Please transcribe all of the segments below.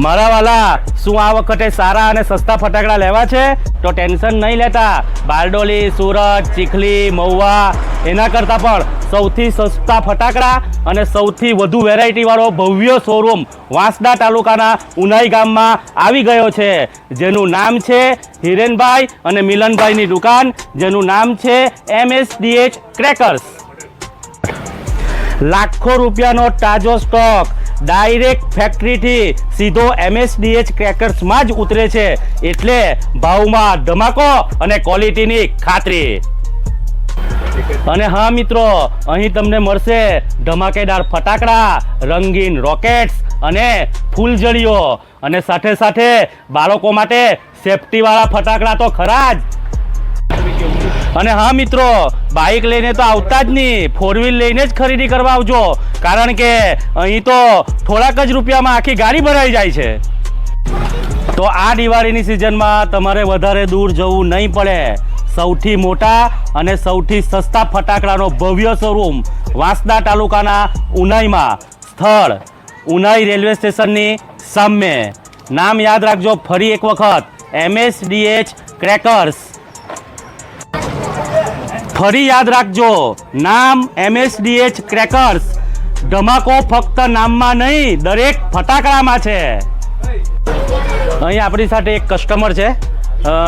મારા વાલા, શું આ વખતે સારા અને સસ્તા ફટાકડા લેવા છે? તો ટેન્શન નહીં લેતા. બારડોલી, સુરત, ચીખલી, મહુવા એના કરતાં પણ સૌથી સસ્તા ફટાકડા અને સૌથી વધુ વેરાયટી વાળો ભવ્ય શોરૂમ વાંસદા તાલુકાના ઉનાઈ ગામમાં આવી ગયો છે, જેનું નામ છે હિરેનભાઈ અને મિલનભાઈની દુકાન, જેનું નામ છે MSDH ક્રેકર્સ. લાખો રૂપિયાનો તાજો સ્ટોક ડાયરેક્ટ ફેક્ટરીથી સીધો MSDH ક્રેકર્સમાં જ ઉતરે છે, એટલે ભાવમાં ધમાકો અને ક્વોલિટીની ખાતરી. અને હા મિત્રો, અહીં તમને મળશે ધમાકેદાર ફટાકડા, રંગીન રોકેટ્સ અને ફૂલઝડીઓ, અને સાથે સાથે બાળકો માટે સેફટીવાળા ફટાકડા તો ખરા જ. અને હા મિત્રો, બાઇક લઈને તો આવતા જ નહીં, 4 વ્હીલ લઈને જ ખરીદી કરવા આવજો, કારણ કે અહીં તો થોડાક જ રૂપિયામાં આખી ગાડી ભરાઈ જાય છે. તો આ દિવાળીની સિઝનમાં તમારે વધારે દૂર જવું નહીં પડે. સૌથી મોટા અને સૌથી સસ્તા ફટાકડાનો ભવ્ય શોરૂમ વાંસદા તાલુકાના ઉનાઈમાં. સ્થળ ઉનાઈ રેલવે સ્ટેશનની સામે. નામ યાદ રાખજો ફરી એક વખત, MSDH ક્રેકર્સ. ફરી યાદ રાખજો, નામ MSDH ક્રેકર્સ. ધમાકો ફક્ત નામમાં નહીં, દરેક ફટાકડામાં છે. અહીં આપણી સાથે એક કસ્ટમર છે,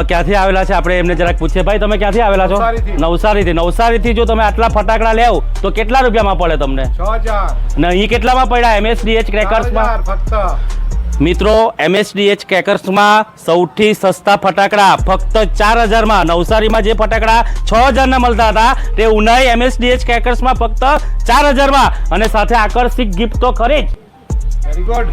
ક્યાંથી આવેલા છે આપણે એમને જરાક પૂછીએ. ભાઈ, તમે ક્યાંથી આવેલા છો? નવસારીથી. નવસારીથી જો તમે આટલા ફટાકડા લેવ તો કેટલા રૂપિયામાં પડે તમને? 6000. ને અહીં કેટલામાં પડ્યા MSDH ક્રેકર્સમાં? મિત્રો, MSDH ક્રેકર્સમાં સૌથી સસ્તા ફટાકડા ફક્ત 4000માં. નવસારીમાં જે ફટાકડા 6000ના મળતા હતા, તે ઉનાઈ MSDH ક્રેકર્સમાં ફક્ત 4000માં, અને સાથે આકર્ષક ગિફ્ટ તો ખરી જ. Very good.